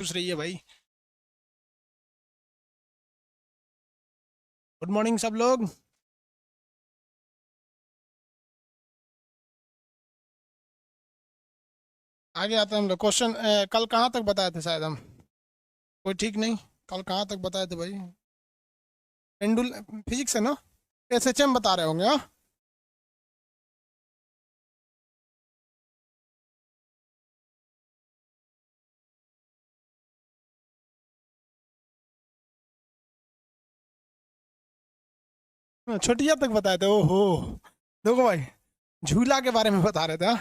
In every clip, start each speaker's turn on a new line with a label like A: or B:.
A: पूछ रही है भाई। गुड मॉर्निंग सब लोग। आगे आते हैं हम लोग। क्वेश्चन कल कहाँ तक बताए थे शायद हम? कोई ठीक नहीं। कल कहाँ तक बताए थे भाई? पेंडुल फिजिक्स है ना? एसएचएम बता रहे होंगे हाँ। छोटिया तक बताए थे। ओहो, देखो भाई, झूला के बारे में बता रहे थे हाँ?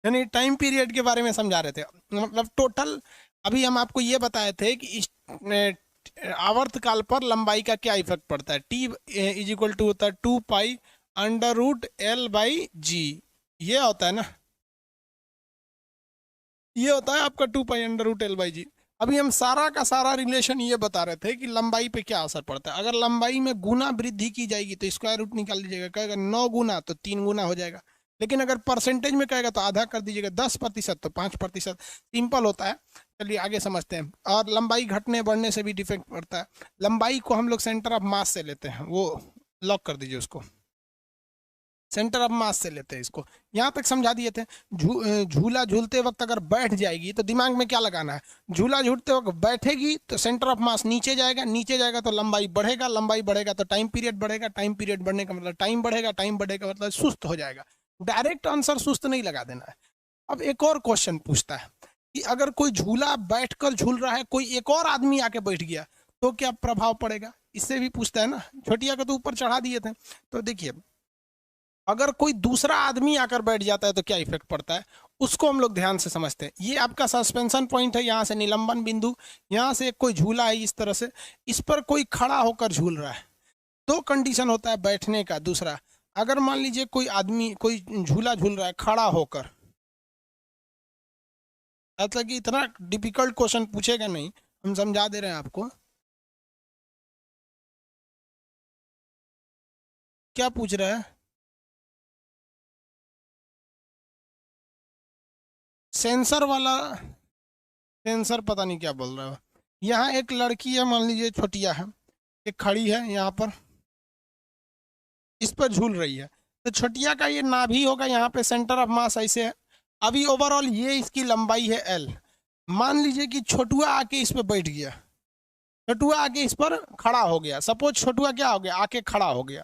A: यानी टाइम पीरियड के बारे में समझा रहे थे, मतलब टोटल। अभी हम आपको ये बताए थे कि इस आवर्तकाल पर लंबाई का क्या इफेक्ट पड़ता है। टी इज इक्वल टू होता है 2 pi under root L by G. ये होता है ना, ये होता है आपका 2 pi under root L by G. अभी हम सारा का सारा रिलेशन ये बता रहे थे कि लंबाई पे क्या असर पड़ता है। अगर लंबाई में गुना वृद्धि की जाएगी तो स्क्वायर रूट निकाल लीजिएगा। कहेगा 9 गुना तो 3 गुना हो जाएगा। लेकिन अगर परसेंटेज में कहेगा तो आधा कर दीजिएगा, 10% तो 5%। सिंपल होता है। चलिए आगे समझते हैं। और लंबाई घटने बढ़ने से भी डिफेक्ट पड़ता है। लंबाई को हम लोग सेंटर ऑफ मास से लेते हैं, वो लॉक कर दीजिए उसको। सेंटर ऑफ मास से लेते हैं इसको। यहाँ तक समझा दिए थे। झूला झूलते वक्त अगर बैठ जाएगी तो दिमाग में क्या लगाना है? झूला झूलते वक्त बैठेगी तो सेंटर ऑफ मास नीचे जाएगा, नीचे जाएगा तो लंबाई बढ़ेगा, लंबाई बढ़ेगा तो टाइम पीरियड बढ़ेगा, टाइम पीरियड बढ़ने का मतलब टाइम बढ़ेगा, टाइम बढ़ेगा मतलब सुस्त हो जाएगा। डायरेक्ट आंसर सुस्त नहीं लगा देना है। अब एक और क्वेश्चन पूछता है कि अगर कोई झूला बैठकर झूल रहा है, कोई एक और आदमी आके बैठ गया तो क्या प्रभाव पड़ेगा? इससे भी पूछता है ना। छोटिया को तो ऊपर चढ़ा दिए थे। तो देखिए, अगर कोई दूसरा आदमी आकर बैठ जाता है तो क्या इफेक्ट पड़ता है, उसको हम लोग ध्यान से समझते हैं। ये आपका सस्पेंशन पॉइंट है, यहाँ से निलंबन बिंदु, यहाँ से कोई झूला है इस तरह से, इस पर कोई खड़ा होकर झूल रहा है। दो कंडीशन होता है बैठने का। दूसरा, अगर मान लीजिए कोई आदमी कोई झूला झूल रहा है खड़ा होकर, मतलब कि इतना डिफिकल्ट क्वेश्चन पूछेगा नहीं, हम समझा दे रहे हैं आपको। क्या पूछ रहा है? सेंसर वाला। सेंसर पता नहीं क्या बोल रहा है। यहाँ एक लड़की है, मान लीजिए छोटिया है, एक खड़ी है यहाँ पर, इस पर झूल रही है। तो छोटिया का ये नाभि होगा यहाँ पे, सेंटर ऑफ मास ऐसे है। अभी ओवरऑल ये इसकी लंबाई है एल। मान लीजिए कि छोटुआ आके इस पर बैठ गया, छोटुआ आके इस पर खड़ा हो गया। सपोज छोटुआ क्या हो गया, आके खड़ा हो गया।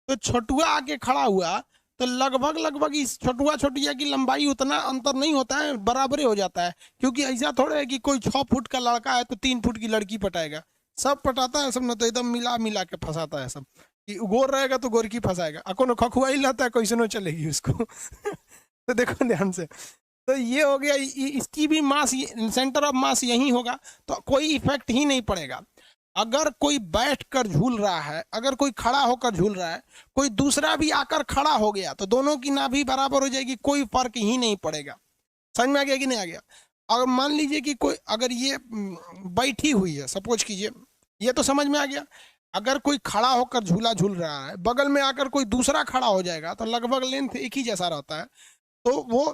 A: तो छोटुआ आके खड़ा हुआ तो लगभग लगभग इस छोटुआ छोटिया की लंबाई उतना अंतर नहीं होता है, बराबरी हो जाता है। क्योंकि ऐसा थोड़ा है कि कोई 6 फुट का लड़का है तो 3 फुट की लड़की पटाएगा। सब पटाता है सब ना, तो एकदम मिला मिला के फंसाता है सब। कि गोर रहेगा तो गोर की फंसाएगा, अको खखुआई लाता है कैसे चलेगी उसको। तो देखो ध्यान से। तो ये हो गया, इसकी भी मास, सेंटर ऑफ मास यही होगा, तो कोई इफेक्ट ही नहीं पड़ेगा। अगर कोई बैठ कर झूल रहा है, अगर कोई खड़ा होकर झूल रहा है, कोई दूसरा भी आकर खड़ा हो गया तो दोनों की नाभि बराबर हो जाएगी, कोई फर्क ही नहीं पड़ेगा। समझ में आ गया कि नहीं आ गया? अगर मान लीजिए कि कोई, अगर ये बैठी हुई है, सपोज कीजिए, ये तो समझ में आ गया। अगर कोई खड़ा होकर झूला झूल रहा है, बगल में आकर कोई दूसरा खड़ा हो जाएगा तो लगभग लेंथ एक ही जैसा रहता है, तो वो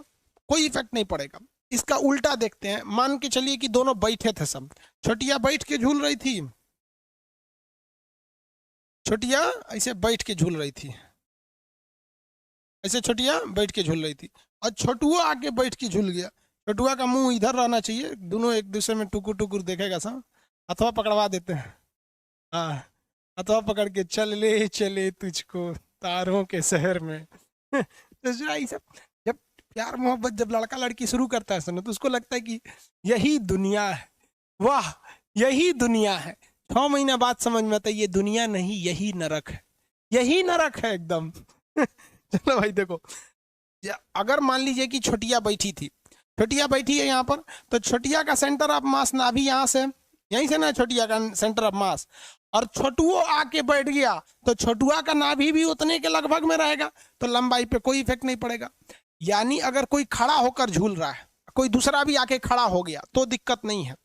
A: कोई इफेक्ट नहीं पड़ेगा। इसका उल्टा देखते हैं। मान के चलिए कि दोनों बैठे थे सब, छोटिया बैठ के झूल रही थी, छोटिया ऐसे बैठ के झूल रही थी, ऐसे छोटिया बैठ के झूल रही थी, और छोटुआ आके बैठ के झूल गया। छोटुआ का मुंह इधर रहना चाहिए, दोनों एक दूसरे में टुकुर टुकुर देखेगा सब। अथवा पकड़वा देते हैं, हाँ, अथवा पकड़ के चल ले चले तुझको तारों के शहर में। तो जो ये सब, जब प्यार मोहब्बत जब लड़का लड़की शुरू करता है सुनो, तो उसको लगता है कि यही दुनिया है, वाह यही दुनिया है। 6 महीना बाद समझ में आता है ये दुनिया नहीं, यही नरक है, यही नरक है एकदम। चलो भाई देखो, अगर मान लीजिए कि छोटिया बैठी थी, छोटिया बैठी है यहाँ पर, तो छोटिया का सेंटर ऑफ मास नाभि यहाँ से, यहीं से ना छोटिया का सेंटर ऑफ मास, और छोटुओ आके बैठ गया तो छोटुआ का नाभि भी उतने के लगभग में रहेगा, तो लंबाई पे कोई इफेक्ट नहीं पड़ेगा। यानी अगर कोई खड़ा होकर झूल रहा है, कोई दूसरा भी आके खड़ा हो गया तो दिक्कत नहीं है।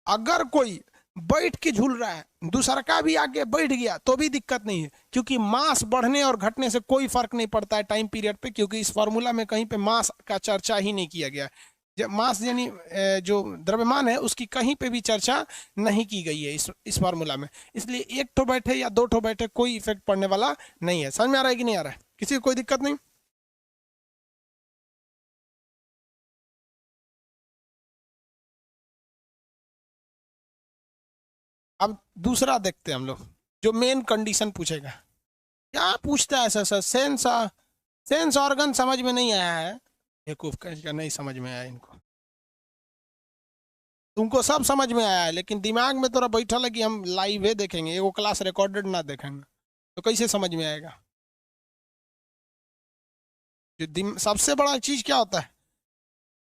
A: अगर कोई बैठ के झूल रहा है, दूसरा का भी आगे बैठ गया तो भी दिक्कत नहीं है, क्योंकि मास बढ़ने और घटने से कोई फर्क नहीं पड़ता है टाइम पीरियड पे, क्योंकि इस फॉर्मूला में कहीं पे मास का चर्चा ही नहीं किया गया। मास यानी जो द्रव्यमान है उसकी कहीं पे भी चर्चा नहीं की गई है इस फार्मूला में। इसलिए एक ठो बैठे या दो ठो बैठे कोई इफेक्ट पड़ने वाला नहीं है। समझ में आ रहा है कि नहीं आ रहा है? किसी को कोई दिक्कत नहीं? अब दूसरा देखते हैं हम लोग, जो मेन कंडीशन पूछेगा। क्या पूछता है सर? सेंस ऑर्गन समझ में नहीं आया है? बेवकूफ का नहीं समझ में आया इनको। तुमको सब समझ में आया है, लेकिन दिमाग में थोड़ा बैठा है कि हम लाइव है देखेंगे, वो क्लास रिकॉर्डेड ना देखेंगे तो कैसे समझ में आएगा? सबसे बड़ा चीज क्या होता है,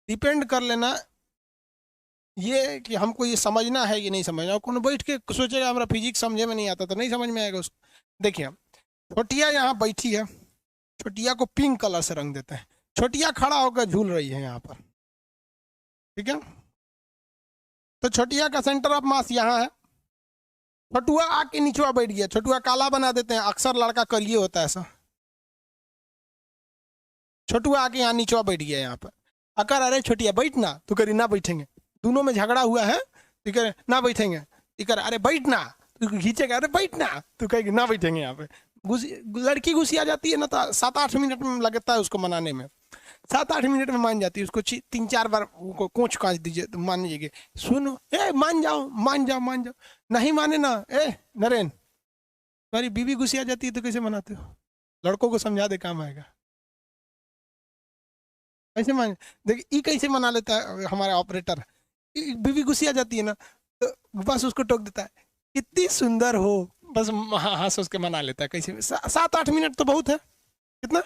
A: डिपेंड कर लेना ये कि हमको ये समझना है कि नहीं समझना। कौन बैठ के सोचेगा हमारा फिजिक्स समझे में नहीं आता तो नहीं समझ में आएगा उसको। देखिए, छोटिया यहाँ बैठी है, छोटिया को पिंक कलर से रंग देते हैं। छोटिया खड़ा होकर झूल रही है यहाँ पर, ठीक है? तो छोटिया का सेंटर ऑफ मास यहाँ है। छोटुआ आके नीचुआ बैठ गया, छोटुआ काला बना देते हैं, अक्सर लड़का करिए होता है ऐसा। छोटुआ आके यहाँ नीचुआ बैठ गया यहाँ पर। अकर अरे छोटिया बैठ ना, तो करी ना बैठेंगे। दोनों में झगड़ा हुआ है, तो करे ना बैठेंगे। इकर अरे बैठ ना, तो खींचेगा अरे बैठ ना, तो कहेगी ना बैठेंगे यहाँ पे। लड़की गुस्सी आ जाती है ना, तो 7-8 मिनट में लगता है उसको मनाने में। 7-8 मिनट में मान जाती है। उसको 3-4 बार कोच कांच दीजिए तो मान जाएगी। सुनो ए मान जाओ मान जाओ मान जाओ, नहीं माने ना। ए नरेन, तुम्हारी बीवी गुस्सी आ जाती है तो कैसे मनाते हो? लड़कों को समझा दे, काम आएगा। कैसे मान, देखिए ई कैसे मना लेता है हमारा ऑपरेटर। बीवी गुस्सी आ जाती है ना, तो बस उसको टोक देता है, कितनी सुंदर हो, बस हंस उसके मना लेता है। कैसे 7-8 मिनट तो बहुत है। कितना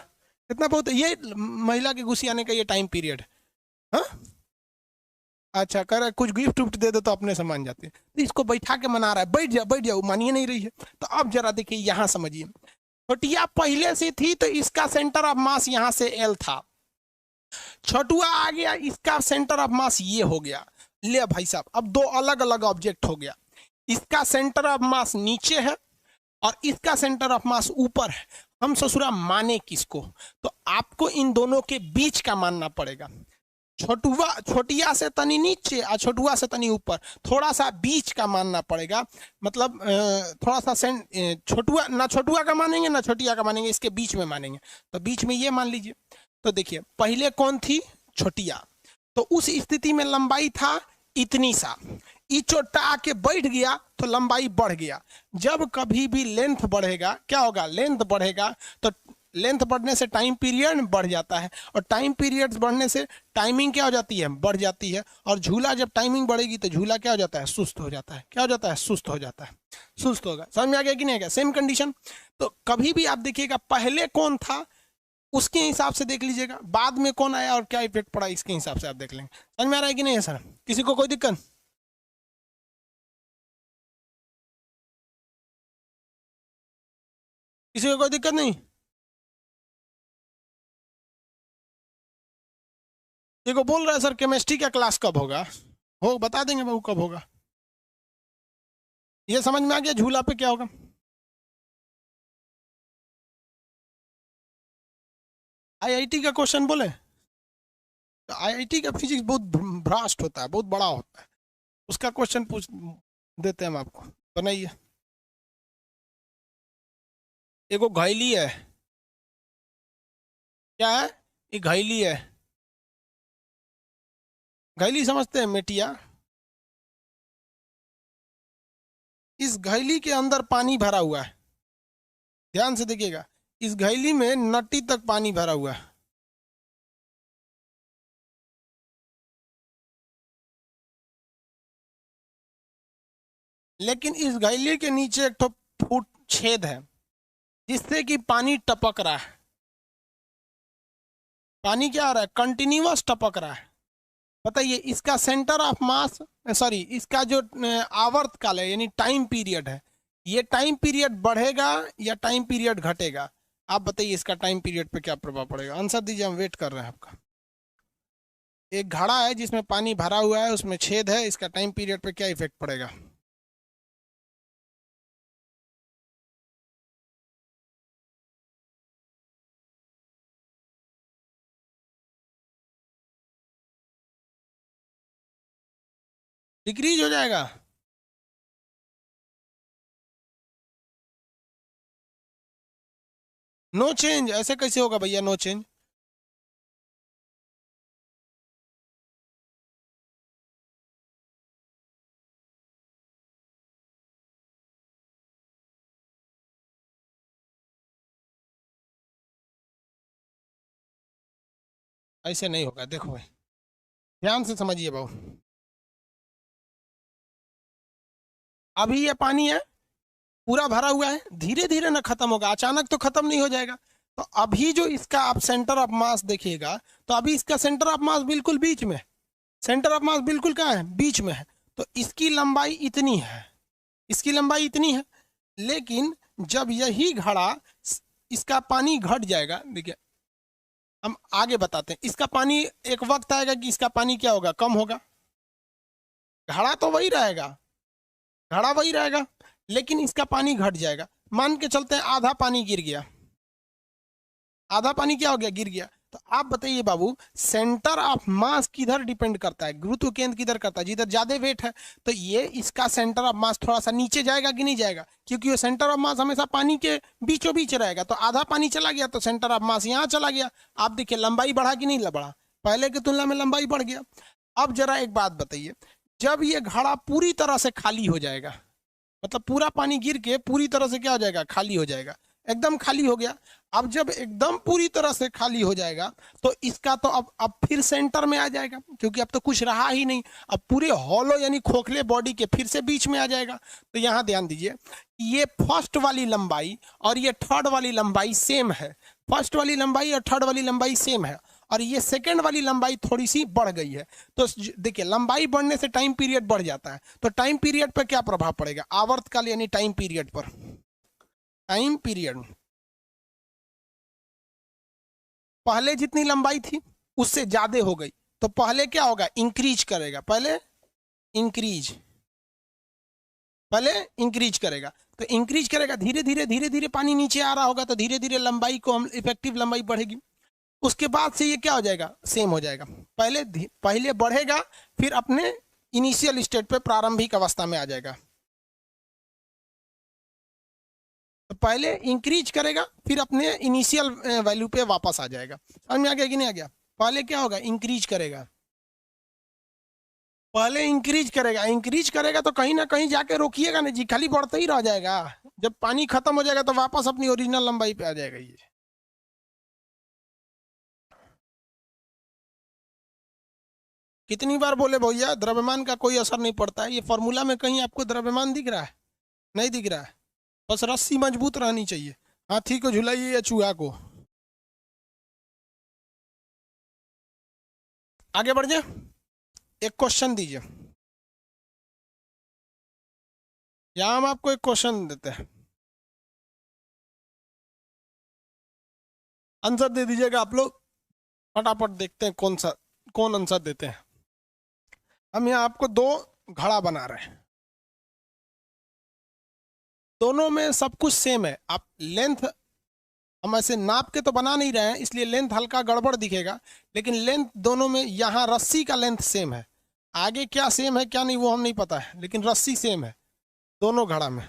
A: कितना बहुत है ये महिला के गुस्से आने का ये टाइम पीरियड। हाँ, अच्छा कर कुछ गिफ्ट उफ्ट दे दो तो अपने से मान जाते हैं। तो इसको बैठा के मना रहा है, बैठ जाओ बैठ जाओ, मानिए नहीं रही है। तो अब जरा देखिए यहाँ समझिए, छोटिया पहले से थी तो इसका सेंटर ऑफ मास यहाँ से एल था। छोटुआ आ गया, इसका सेंटर ऑफ मास ये हो गया। ले भाई साहब, अब दो अलग अलग ऑब्जेक्ट हो गया। इसका सेंटर ऑफ मास नीचे है और इसका सेंटर ऑफ मास ऊपर है। हम ससुरा माने किसको? तो आपको इन दोनों के बीच का मानना पड़ेगा। छोटुआ छोटिया से तनी नीचे और छोटुआ से तनी ऊपर, थोड़ा सा बीच का मानना पड़ेगा। मतलब थोड़ा सा छोटुआ ना, छोटुआ का मानेंगे ना छोटिया का मानेंगे, इसके बीच में मानेंगे। तो बीच में ये मान लीजिए। तो देखिए, पहले कौन थी? छोटिया। तो उस स्थिति में लंबाई था इतनी सा, ई चोटा आके बैठ गया तो लंबाई बढ़ गया। जब कभी भी लेंथ बढ़ेगा क्या होगा? लेंथ बढ़ेगा तो लेंथ बढ़ने से टाइम पीरियड बढ़ जाता है, और टाइम पीरियड बढ़ने से टाइमिंग क्या हो जाती है? बढ़ जाती है। और झूला जब टाइमिंग बढ़ेगी तो झूला क्या हो जाता है? सुस्त हो जाता है। क्या हो जाता है? सुस्त हो जाता है। सुस्त होगा। समझ में आ गया कि नहीं आ गया? Same condition. तो कभी भी आप देखिएगा, पहले कौन था उसके हिसाब से देख लीजिएगा, बाद में कौन आया और क्या इफेक्ट पड़ा इसके हिसाब से आप देख लेंगे। समझ में आ रहा है कि नहीं है सर? किसी को कोई दिक्कत? किसी को कोई दिक्कत नहीं? देखो बोल रहा है सर केमिस्ट्री का क्लास कब होगा, हो बता देंगे बाबू कब होगा। ये समझ में आ गया झूला पे क्या होगा? आईआईटी का क्वेश्चन बोले तो आईआईटी का फिजिक्स बहुत भ्रास्ट होता है, बहुत बड़ा होता है। उसका क्वेश्चन पूछ देते हैं हम आपको, बनाइए। एगो घैली है। क्या है? ये घैली है। घैली समझते हैं? मेटिया। इस घैली के अंदर पानी भरा हुआ है। ध्यान से देखिएगा, इस घैली में नट्टी तक पानी भरा हुआ है। लेकिन इस घैली के नीचे एक तो फुट छेद है, जिससे कि पानी टपक रहा है। पानी क्या आ रहा है? कंटिन्यूअस टपक रहा है। बताइए, इसका सेंटर ऑफ मास, सॉरी, इसका जो आवर्तकाल है यानी टाइम पीरियड है, ये टाइम पीरियड बढ़ेगा या टाइम पीरियड घटेगा? आप बताइए, इसका टाइम पीरियड पे क्या प्रभाव पड़ेगा? आंसर दीजिए, हम वेट कर रहे हैं आपका। एक घड़ा है जिसमें पानी भरा हुआ है, उसमें छेद है, इसका टाइम पीरियड पे क्या इफेक्ट पड़ेगा? डिक्रीज हो जाएगा। नो चेंज, ऐसे कैसे होगा भैया नो चेंज? ऐसे नहीं होगा, देखो भाई ध्यान से समझिए बाबू। अभी ये पानी है, पूरा भरा हुआ है, धीरे धीरे ना खत्म होगा, अचानक तो खत्म नहीं हो जाएगा। तो अभी जो इसका आप सेंटर ऑफ मास देखिएगा, तो अभी इसका सेंटर ऑफ मास बिल्कुल बीच में, सेंटर ऑफ मास बिल्कुल कहाँ है, बीच में है। तो इसकी लंबाई इतनी है, इसकी लंबाई इतनी है। लेकिन जब यही घड़ा, इसका पानी घट जाएगा, देखिए हम आगे बताते हैं, इसका पानी एक वक्त आएगा कि इसका पानी क्या होगा, कम होगा। घड़ा तो वही रहेगा, घड़ा वही रहेगा, लेकिन इसका पानी घट जाएगा। मान के चलते हैं आधा पानी गिर गया, आधा पानी क्या हो गया, गिर गया। तो आप बताइए बाबू, सेंटर ऑफ मास किधर डिपेंड करता है, गुरुत्व केंद्र किधर करता है, जिधर ज्यादा वेट है। तो ये इसका सेंटर ऑफ मास थोड़ा सा नीचे जाएगा कि नहीं जाएगा, क्योंकि वो सेंटर ऑफ मास हमेशा पानी के बीचों बीच रहेगा। तो आधा पानी चला गया तो सेंटर ऑफ मास यहाँ चला गया। आप देखिए लंबाई बढ़ा कि नहीं बढ़ा, पहले की तुलना में लंबाई बढ़ गया। अब जरा एक बात बताइए, जब ये घड़ा पूरी तरह से खाली हो जाएगा, मतलब पूरा पानी गिर के पूरी तरह से क्या हो जाएगा, खाली हो जाएगा, एकदम खाली हो गया। अब जब एकदम पूरी तरह से खाली हो जाएगा, तो इसका तो अब फिर सेंटर में आ जाएगा, क्योंकि अब तो कुछ रहा ही नहीं। अब पूरे हॉलो यानी खोखले बॉडी के फिर से बीच में आ जाएगा। तो यहां ध्यान दीजिए, ये फर्स्ट वाली लंबाई और ये थर्ड वाली लंबाई सेम है, फर्स्ट वाली लंबाई और थर्ड वाली लंबाई सेम है, और ये सेकेंड वाली लंबाई थोड़ी सी बढ़ गई है। तो देखिए लंबाई बढ़ने से टाइम पीरियड बढ़ जाता है। तो टाइम पीरियड पर क्या प्रभाव पड़ेगा, आवर्तकाल यानी टाइम पीरियड पर, टाइम पीरियड पहले जितनी लंबाई थी उससे ज्यादा हो गई, तो पहले क्या होगा, इंक्रीज करेगा, पहले इंक्रीज, पहले इंक्रीज करेगा। तो इंक्रीज करेगा, धीरे धीरे धीरे धीरे पानी नीचे आ रहा होगा, तो धीरे धीरे लंबाई को हम इफेक्टिव लंबाई बढ़ेगी। उसके बाद से ये क्या हो जाएगा, सेम हो जाएगा। पहले पहले बढ़ेगा, फिर अपने इनिशियल स्टेट पे, प्रारंभिक अवस्था में आ जाएगा। तो पहले इंक्रीज करेगा, फिर अपने इनिशियल वैल्यू पे वापस आ जाएगा। समझ में आ गया कि नहीं आ गया? पहले क्या होगा, इंक्रीज करेगा, पहले इंक्रीज करेगा, इंक्रीज करेगा तो कहीं ना कहीं जाके रोकिएगा नहीं जी, खाली बढ़ते ही रह जाएगा। जब पानी खत्म हो जाएगा तो वापस अपनी ओरिजिनल लंबाई पे आ जाएगा ये। कितनी बार बोले भैया, द्रव्यमान का कोई असर नहीं पड़ता है। ये फॉर्मूला में कहीं आपको द्रव्यमान दिख रहा है? नहीं दिख रहा है। बस रस्सी मजबूत रहनी चाहिए। हाथी को झुलाइए या चूहा को। आगे बढ़ जाए, एक क्वेश्चन दीजिए। यहां हम आपको एक क्वेश्चन देते हैं, आंसर दे दीजिएगा आप लोग। फटाफट देखते हैं कौन आंसर देते हैं। हम यहाँ आपको दो घड़ा बना रहे हैं, दोनों में सब कुछ सेम है। आप लेंथ, हम ऐसे नाप के तो बना नहीं रहे हैं, इसलिए लेंथ हल्का गड़बड़ दिखेगा, लेकिन लेंथ दोनों में, यहाँ रस्सी का लेंथ सेम है। आगे क्या सेम है क्या नहीं वो हम नहीं पता है, लेकिन रस्सी सेम है दोनों घड़ा में,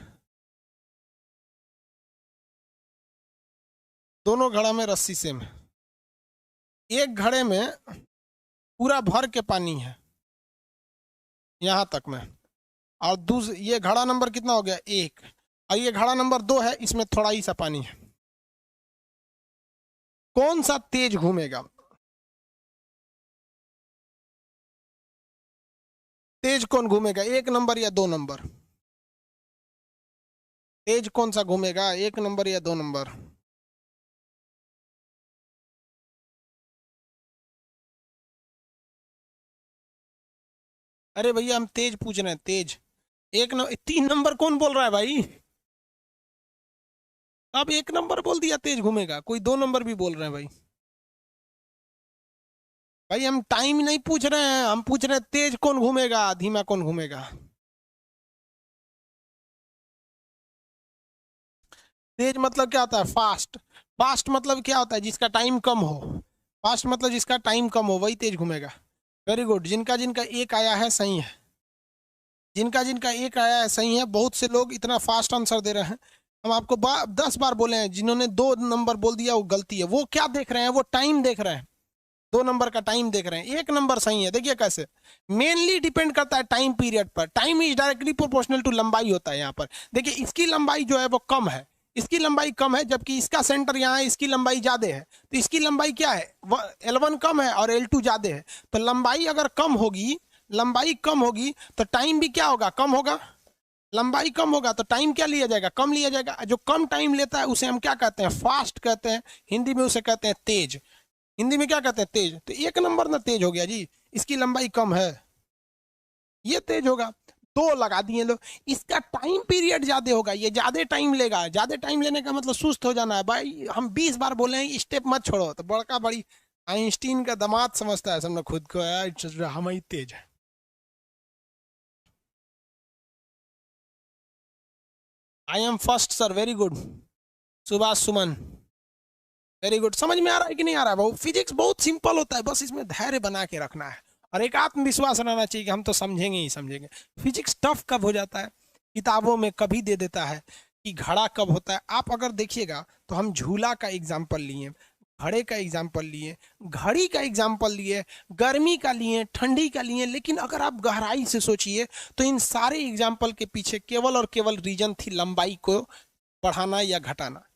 A: दोनों घड़ा में रस्सी सेम है। एक घड़े में पूरा भर के पानी है यहां तक में, और ये घड़ा नंबर कितना हो गया, एक, और ये घड़ा नंबर 2 है, इसमें थोड़ा ही सा पानी है। कौन सा तेज घूमेगा, तेज कौन घूमेगा, 1 नंबर या 2 नंबर? तेज कौन सा घूमेगा, 1 नंबर या 2 नंबर? अरे भैया हम तेज पूछ रहे हैं, तेज। 3 नंबर कौन बोल रहा है भाई? अब 1 नंबर बोल दिया तेज घूमेगा, कोई 2 नंबर भी बोल रहे हैं भाई। भाई हम टाइम नहीं पूछ रहे हैं, हम पूछ रहे हैं तेज कौन घूमेगा, धीमा कौन घूमेगा। तेज मतलब क्या होता है, फास्ट। फास्ट मतलब क्या होता है, जिसका टाइम कम हो। फास्ट मतलब जिसका टाइम कम हो वही तेज घूमेगा। वेरी गुड, जिनका जिनका एक आया है सही है। जिनका जिनका एक आया है सही है, बहुत से लोग इतना फास्ट आंसर दे रहे हैं। हम आपको 10 बार बोले हैं, जिन्होंने 2 नंबर बोल दिया वो गलती है। वो क्या देख रहे हैं, वो टाइम देख रहे हैं, 2 नंबर का टाइम देख रहे हैं। 1 नंबर सही है। देखिए कैसे मेनली डिपेंड करता है टाइम पीरियड पर। Time is directly proportional to लंबाई होता है यहाँ पर। देखिए इसकी लंबाई जो है वो कम है, इसकी लंबाई कम है, जबकि इसका सेंटर यहाँ है, इसकी लंबाई ज्यादा है। तो इसकी लंबाई क्या है, L1 कम है और L2 ज्यादा है। तो लंबाई अगर कम होगी, लंबाई कम होगी तो टाइम भी क्या होगा, कम होगा। लंबाई कम होगा तो टाइम क्या लिया जाएगा, कम लिया जाएगा। जो कम टाइम लेता है उसे हम क्या कहते हैं, फास्ट कहते हैं। हिंदी में उसे कहते हैं तेज। हिंदी में क्या कहते हैं, तेज। तो 1 नंबर ना तेज हो गया जी, इसकी लंबाई कम है, ये तेज होगा। 2 लगा दिए लोग। इसका टाइम पीरियड ज्यादा होगा, ये ज्यादा टाइम लेगा। ज्यादा टाइम लेने का मतलब सुस्त हो जाना है भाई। हम 20 बार बोले हैं स्टेप मत छोड़ो, तो बड़का बड़ी आइंस्टीन का दामाद समझता है सबने खुद को, हम ही तेज है। I am first sir, very good. Subhash Suman, very good. समझ में आ रहा है कि नहीं आ रहा है भाई? फिजिक्स बहुत सिंपल होता है, बस इसमें धैर्य बना के रखना है और एक आत्मविश्वास रहना चाहिए कि हम तो समझेंगे ही समझेंगे। फिजिक्स टफ कब हो जाता है, किताबों में कभी दे देता है कि घड़ा कब होता है। आप अगर देखिएगा तो हम झूला का एग्जाम्पल लिए, घड़े का एग्जाम्पल लिए, घड़ी का एग्जाम्पल लिए, गर्मी का लिए, ठंडी का लिए, लेकिन अगर आप गहराई से सोचिए तो इन सारे एग्जाम्पल के पीछे केवल और केवल रीजन थी लंबाई को बढ़ाना या घटाना।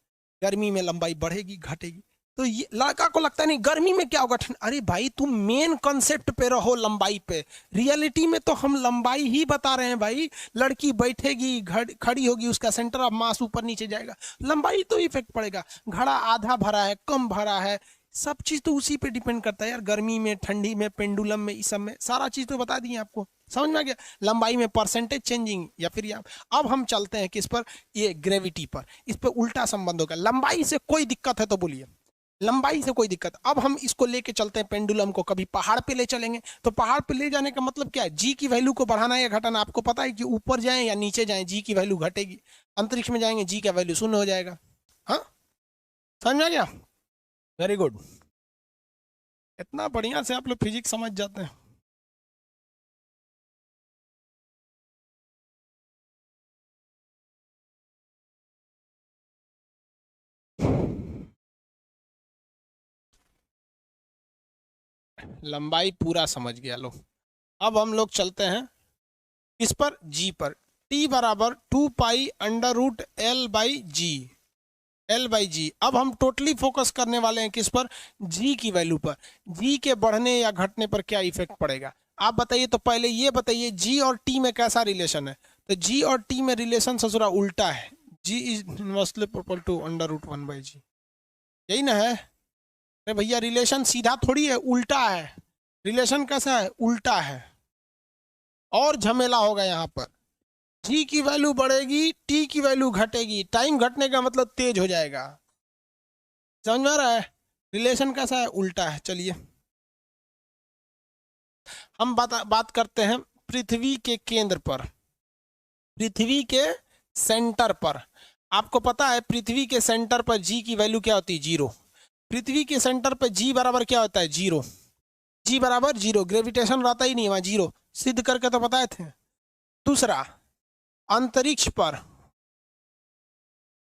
A: गर्मी में लंबाई बढ़ेगी घटेगी। तो ये लड़का को लगता नहीं गर्मी में क्या होगा, अरे भाई तुम मेन कॉन्सेप्ट पे रहो, लंबाई पे। रियलिटी में तो हम लंबाई ही बता रहे हैं भाई। लड़की बैठेगी, खड़ी होगी, उसका सेंटर ऑफ मास ऊपर नीचे जाएगा, लंबाई तो इफेक्ट पड़ेगा। घड़ा आधा भरा है, कम भरा है, सब चीज तो उसी पे डिपेंड करता है यार। गर्मी में, ठंडी में, पेंडुलम में, इस सब में सारा चीज तो बता दिए आपको। समझ में आ गया? लंबाई में परसेंटेज चेंजिंग या फिर अब हम चलते हैं किस पर, ये ग्रेविटी पर। इस पर उल्टा संबंध होगा। लंबाई से कोई दिक्कत है तो बोलिए, लंबाई से कोई दिक्कत। अब हम इसको लेके चलते हैं पेंडुलम को, कभी पहाड़ पे ले चलेंगे। तो पहाड़ पे ले जाने का मतलब क्या है, जी की वैल्यू को बढ़ाना या घटाना। आपको पता है कि ऊपर जाए या नीचे जाए जी की वैल्यू घटेगी, अंतरिक्ष में जाएंगे जी का वैल्यू 0 हो जाएगा। हाँ, समझ में आ गया? Very good. इतना बढ़िया से आप लोग फिजिक्स समझ जाते हैं। लंबाई पूरा समझ गया लो। अब हम लोग चलते हैं इस पर, जी पर। टी बराबर 2 pi under root L/G, L/G। अब हम टोटली फोकस करने वाले हैं किस पर, जी की वैल्यू पर। जी के बढ़ने या घटने पर क्या इफेक्ट पड़ेगा आप बताइए। तो पहले ये बताइए जी और टी में कैसा रिलेशन है। तो जी और टी में रिलेशन ससुरा उल्टा है। G is inversely proportional to under root 1/G, यही ना है? अरे भैया रिलेशन सीधा थोड़ी है, उल्टा है। रिलेशन कैसा है, उल्टा है। और झमेला होगा यहाँ पर। जी की वैल्यू बढ़ेगी, टी की वैल्यू घटेगी। टाइम घटने का मतलब तेज हो जाएगा। समझ में आ रहा है? रिलेशन कैसा है, उल्टा है। चलिए हम बात करते हैं पृथ्वी के केंद्र पर, पृथ्वी के सेंटर पर। आपको पता है पृथ्वी के सेंटर पर जी की वैल्यू क्या होती है, 0। पृथ्वी के सेंटर पर जी बराबर क्या होता है, 0। जी बराबर 0, ग्रेविटेशन रहता ही नहीं वहां, 0 सिद्ध करके तो बताए थे। दूसरा, अंतरिक्ष पर,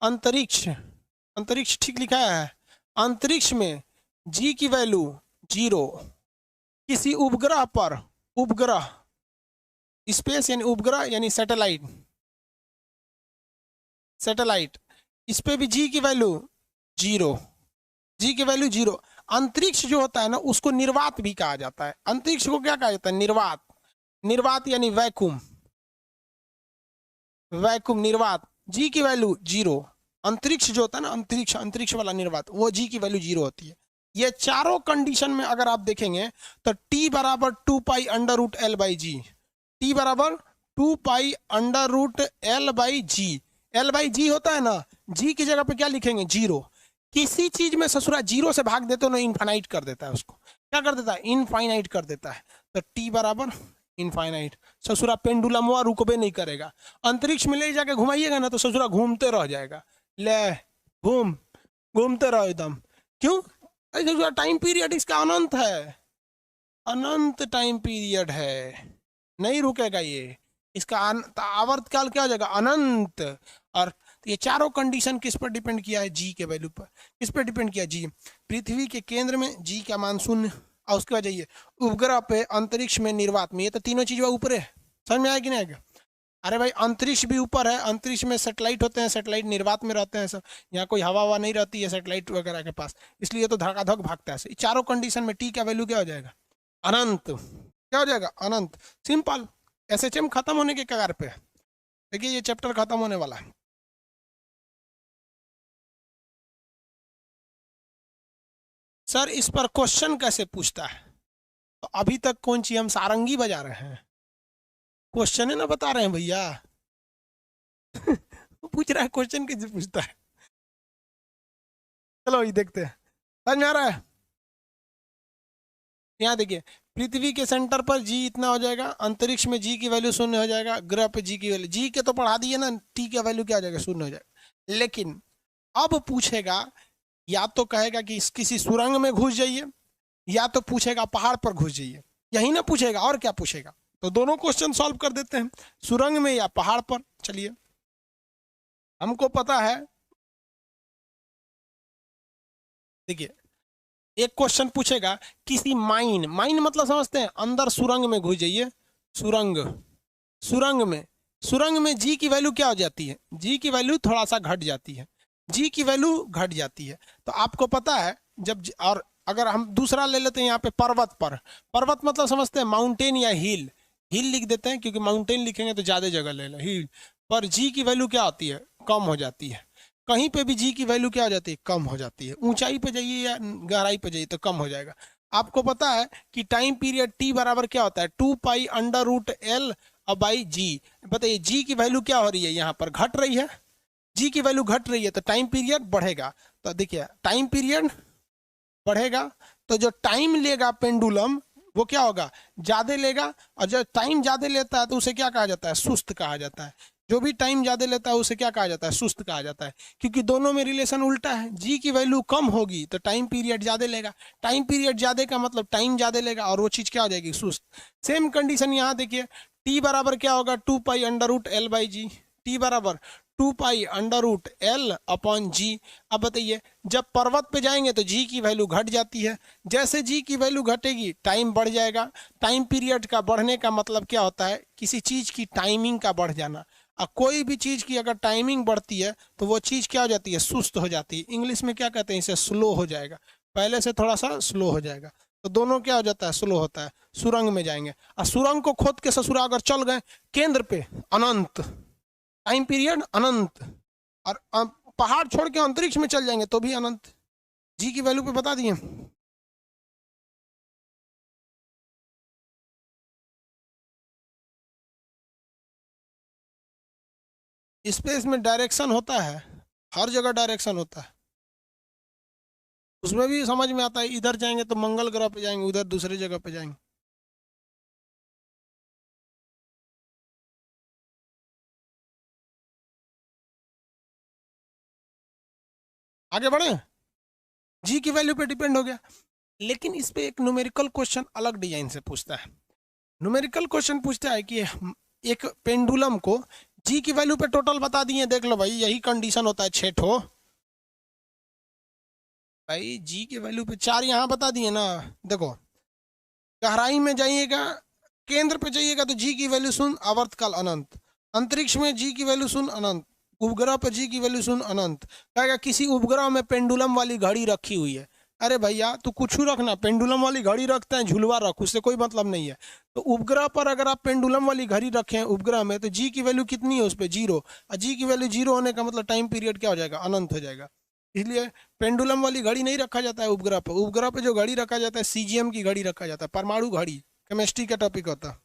A: अंतरिक्ष, अंतरिक्ष ठीक लिखा है। अंतरिक्ष में जी की वैल्यू 0। किसी उपग्रह पर, उपग्रह, स्पेस यानी उपग्रह यानी सैटेलाइट, सैटेलाइट, इस पे भी जी की वैल्यू 0। जी की वैल्यू 0। अंतरिक्ष जो होता है ना उसको निर्वात भी कहा जाता है। अंतरिक्ष को क्या कहा जाता है, निर्वात। निर्वात यानी वैक्यूम, वैक्यूम निर्वात। जी की वैल्यू 0। अंतरिक्ष जो होता है ना, अंतरिक्ष, अंतरिक्ष वाला निर्वात, वो जी की वैल्यू 0 होती है। ये चारों कंडीशन में अगर आप देखेंगे तो टी बराबर 2 pi under root L/G, T बराबर 2 pi under root L/G। L/G होता है ना, जी की जगह पे क्या लिखेंगे, 0। किसी चीज में ससुरा 0 से भाग देते हो ना, इनफाइनाइट कर देता है उसको। क्या कर देता है, इनफाइनाइट कर देता है। तो टी बराबर इनफाइनाइट। ससुरा पेंडुलम हुआ, रुकबे नहीं करेगा। अंतरिक्ष में ले जाके घुमाइएगा ना तो ससुरा घूमते रह जाएगा। ले घूम, घूमते रहो एकदम। क्यों? ससुरा टाइम पीरियड इसका अनंत है, अनंत टाइम पीरियड है, नहीं रुकेगा ये। इसका आवर्तकाल क्या हो जाएगा, अनंत। और ये चारों कंडीशन किस पर डिपेंड किया है, जी के वैल्यू पर। किस पर डिपेंड किया, जी। पृथ्वी के केंद्र में जी का मान 0, और उसके बाद जाइए उपग्रह पे, अंतरिक्ष में, निर्वात में, ये तो तीनों चीज ऊपर है। समझ में आया कि नहीं आएगा? अरे भाई अंतरिक्ष भी ऊपर है, अंतरिक्ष में सैटेलाइट होते हैं, सैटेलाइट निर्वात में रहते हैं सब। यहाँ कोई हवा हवा नहीं रहती है सैटेलाइट वगैरह के पास, इसलिए तो धड़ाधक भागता है। चारों कंडीशन में टी का वैल्यू क्या हो जाएगा, अनंत। क्या हो जाएगा, अनंत। सिंपल। एसएचएम खत्म होने के कगार पे है। देखिए ये चैप्टर खत्म होने वाला है। सर इस पर क्वेश्चन कैसे पूछता है, तो अभी तक कौन सी हम सारंगी बजा रहे हैं, क्वेश्चन है ना बता रहे हैं भैया। वो पूछ रहा है क्वेश्चन कैसे पूछता है। चलो ये देखते हैं, समझ में आ रहा है। यहाँ देखिए पृथ्वी के सेंटर पर जी इतना हो जाएगा, अंतरिक्ष में जी की वैल्यू 0 हो जाएगा, ग्रह पे जी की वैल्यू, जी के तो पढ़ा दिए ना, टी का वैल्यू क्या हो जाएगा, 0 हो जाएगा। लेकिन अब पूछेगा, या तो कहेगा कि किसी सुरंग में घुस जाइए, या तो पूछेगा पहाड़ पर घुस जाइए, यही ना पूछेगा, और क्या पूछेगा। तो दोनों क्वेश्चन सॉल्व कर देते हैं, सुरंग में या पहाड़ पर। चलिए हमको पता है, देखिए एक क्वेश्चन पूछेगा किसी माइन, माइन मतलब समझते हैं, अंदर सुरंग में घुस जाइए, सुरंग, सुरंग में, सुरंग में जी की वैल्यू क्या हो जाती है, जी की वैल्यू थोड़ा सा घट जाती है, जी की वैल्यू घट जाती है। तो आपको पता है और अगर हम दूसरा ले लेते हैं यहाँ पे पर्वत पर, पर्वत मतलब समझते हैं माउंटेन या हिल, हिल लिख देते हैं क्योंकि माउंटेन लिखेंगे तो ज्यादा जगह ले लो, हिल पर जी की वैल्यू क्या होती है, कम हो जाती है। कहीं पे भी जी की वैल्यू क्या हो जाती है, कम हो जाती है। ऊंचाई पे जाइए या गहराई पे जाइए तो कम हो जाएगा। आपको पता है कि टाइम पीरियड टी बराबर क्या होता है, 2 pi under root L by G. बताइए जी की वैल्यू क्या हो रही है, यहाँ पर घट रही है, जी की वैल्यू घट रही है तो टाइम पीरियड बढ़ेगा। तो देखिए टाइम पीरियड बढ़ेगा, तो जो टाइम लेगा पेंडुलम वो क्या होगा, ज्यादा लेगा। और जब टाइम ज्यादा लेता है तो उसे क्या कहा जाता है, सुस्त कहा जाता है। जो भी टाइम ज्यादा लेता है उसे क्या कहा जाता है, सुस्त कहा जाता है। क्योंकि दोनों में रिलेशन उल्टा है, जी की वैल्यू कम होगी तो टाइम पीरियड ज्यादा लेगा, टाइम पीरियड ज्यादा का मतलब टाइम ज्यादा लेगा और वो चीज क्या हो जाएगी, सुस्त। सेम कंडीशन यहाँ देखिए, टी बराबर क्या होगा, 2 pi under root L by G, T बराबर 2 pi under root L upon G. अब बताइए जब पर्वत पे जाएंगे तो जी की वैल्यू घट जाती है, जैसे जी की वैल्यू घटेगी टाइम बढ़ जाएगा। टाइम पीरियड का बढ़ने का मतलब क्या होता है, किसी चीज की टाइमिंग का बढ़ जाना। और कोई भी चीज की अगर टाइमिंग बढ़ती है तो वो चीज क्या हो जाती है, सुस्त हो जाती है। इंग्लिश में क्या कहते हैं, इसे स्लो हो जाएगा, पहले से थोड़ा सा स्लो हो जाएगा। तो दोनों क्या हो जाता है, स्लो होता है। सुरंग में जाएंगे और सुरंग को खोद के ससुरा अगर चल गए केंद्र पे, अनंत, टाइम पीरियड अनंत। और पहाड़ छोड़ के अंतरिक्ष में चल जाएंगे तो भी अनंत। जी की वैल्यू पे बता दिए। स्पेस में डायरेक्शन होता है, हर जगह डायरेक्शन होता है, उसमें भी समझ में आता है, इधर जाएंगे तो मंगल ग्रह पे जाएंगे, उधर दूसरी जगह पे जाएंगे। आगे बढ़े, जी की वैल्यू पे डिपेंड हो गया। लेकिन इस पे एक न्यूमेरिकल क्वेश्चन अलग डिजाइन से पूछता है। न्यूमेरिकल क्वेश्चन पूछता है कि एक पेंडुलम को जी की वैल्यू पे टोटल बता दिए, देख लो भाई यही कंडीशन होता है, 6 ठो भाई जी की वैल्यू पे 4 यहाँ बता दिए ना। देखो गहराई में जाइएगा, केंद्र पे जाइएगा तो जी की वैल्यू 0, आवर्तकाल अनंत। अंतरिक्ष में जी की वैल्यू 0 अनंत, उपग्रह पर जी की वैल्यू 0 अनंत। कहेगा किसी उपग्रह में पेंडुलम वाली घड़ी रखी हुई है, अरे भैया तू कुछ रखना, पेंडुलम वाली घड़ी रखते हैं, झुलवा रख, उससे कोई मतलब नहीं है। तो उपग्रह पर अगर आप पेंडुलम वाली घड़ी रखें उपग्रह में तो जी की वैल्यू कितनी है उस पर, 0। और जी की वैल्यू 0 होने का मतलब टाइम पीरियड क्या हो जाएगा, अनंत हो जाएगा। इसलिए पेंडुलम वाली घड़ी नहीं रखा जाता है उपग्रह पर। उपग्रह पे जो घड़ी रखा जाता है सीजीएम की घड़ी रखा जाता है, परमाणु घड़ी, केमिस्ट्री का टॉपिक होता है।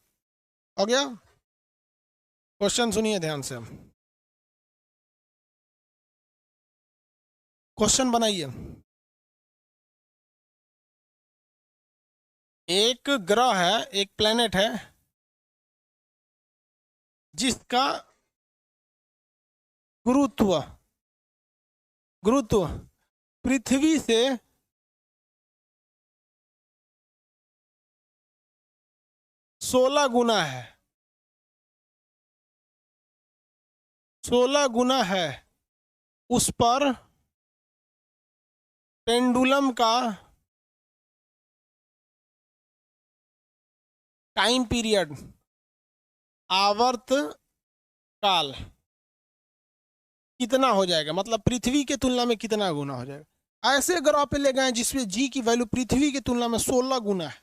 A: हो गया, क्वेश्चन सुनिए ध्यान से, क्वेश्चन बनाइए। एक ग्रह है, एक प्लेनेट है जिसका गुरुत्व, गुरुत्व पृथ्वी से 16 गुना है। 16 गुना है उस पर पेंडुलम का टाइम पीरियड, आवर्त काल कितना हो जाएगा, मतलब पृथ्वी के तुलना में कितना गुना हो जाएगा। ऐसे ग्रह पे ले गए जिसमें जी की वैल्यू पृथ्वी की तुलना में 16 गुना है।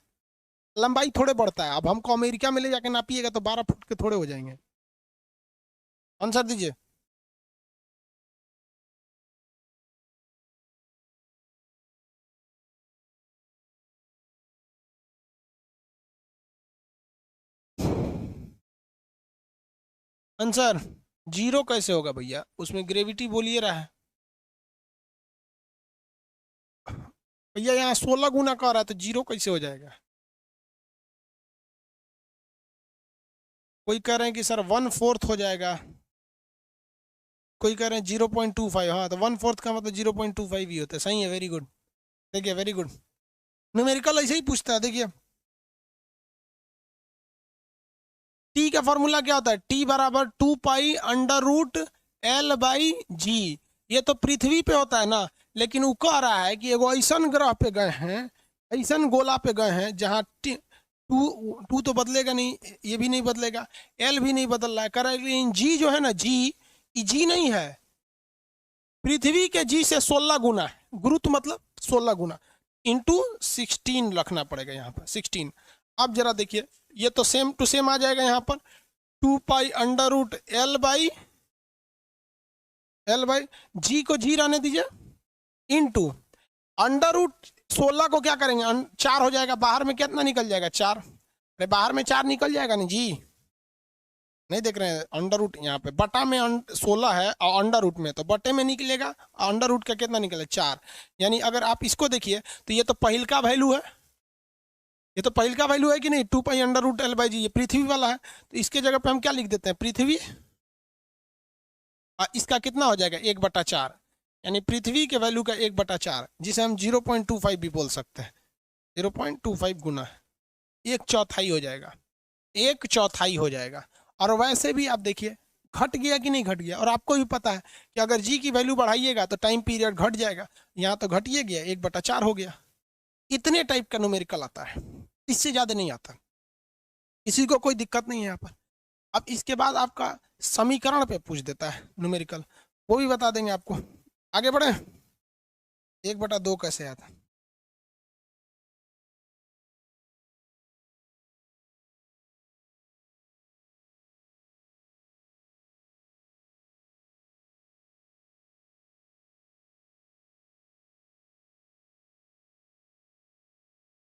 A: लंबाई थोड़े बढ़ता है। अब हमको अमेरिका में ले जाके नापिएगा तो 12 फुट के थोड़े हो जाएंगे। आंसर दीजिए। आंसर जीरो कैसे होगा भैया, उसमें ग्रेविटी बोलिए रहा है भैया, यहाँ 16 गुना का रहा है तो जीरो कैसे हो जाएगा। कोई कह रहे हैं कि सर 1/4 हो जाएगा, कोई कह रहे हैं 0.25। हाँ तो 1/4 का मतलब 0.25 ही होता है। सही है, वेरी गुड। देखिए वेरी गुड। न्यूमेरिकल ऐसे ही पूछता है। देखिए टी का फॉर्मूला क्या होता है, टी बराबर 2 पाई अंडर रूट L/G। ये तो पृथ्वी पे होता है ना, लेकिन वो कह रहा है कि एगो ऐसा ग्रह पे गए हैं, ऐसा गोला पे गए हैं जहाँ टू टू तो बदलेगा नहीं, ये भी नहीं बदलेगा, एल भी नहीं बदल रहा है। कह रहा है लेकिन जी जो है ना, जी ये जी नहीं है, पृथ्वी के जी से 16 गुना है। गुरुत्व मतलब 16 गुना इंटू 16 रखना पड़ेगा यहाँ पर 16। अब जरा देखिए, ये तो सेम टू सेम आ जाएगा यहाँ पर 2 पाई अंडर रूट L/, जी को जी रहने दीजिए, इंटू अंडर रूट 16 को क्या करेंगे, 4 हो जाएगा, बाहर में कितना निकल जाएगा 4। अरे बाहर में 4 निकल जाएगा नहीं जी, नहीं देख रहे हैं अंडर रूट यहाँ पे बटा में 16 है और अंडर रूट में तो बटे में निकलेगा, अंडर रूट का कितना निकले 4। यानी अगर आप इसको देखिए तो ये तो पहिल का वैल्यू है, ये तो पहिल का वैल्यू है कि नहीं, 2 पाई अंडर रूट L/G, ये पृथ्वी वाला है, तो इसके जगह पे हम क्या लिख देते हैं पृथ्वी, इसका कितना हो जाएगा 1/4, यानी पृथ्वी के वैल्यू का 1/4, जिसे हम 0.25 भी बोल सकते हैं। 0.25 गुना 1/4 हो जाएगा, 1/4 हो जाएगा। और वैसे भी आप देखिए घट गया कि नहीं घट गया, और आपको भी पता है कि अगर जी की वैल्यू बढ़ाइएगा तो टाइम पीरियड घट जाएगा, यहाँ तो घटिए गया 1/4 हो गया। इतने टाइप का न्यूमेरिकल आता है, इससे ज़्यादा नहीं आता, किसी को कोई दिक्कत नहीं है यहाँ पर। अब इसके बाद आपका समीकरण पे पूछ देता है न्यूमेरिकल, वो भी बता देंगे आपको। आगे बढ़े, 1/2 कैसे आता।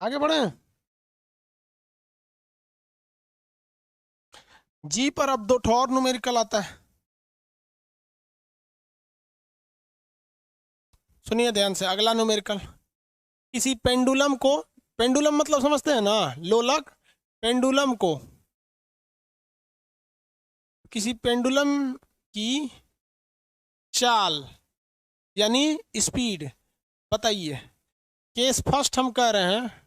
A: आगे बढ़े, जी पर अब 2 और न्यूमेरिकल आता है, सुनिए ध्यान से। अगला न्यूमेरिकल, किसी पेंडुलम को, पेंडुलम मतलब समझते हैं ना, लोलक, पेंडुलम को, किसी पेंडुलम की चाल यानी स्पीड बताइए। केस फर्स्ट हम कह रहे हैं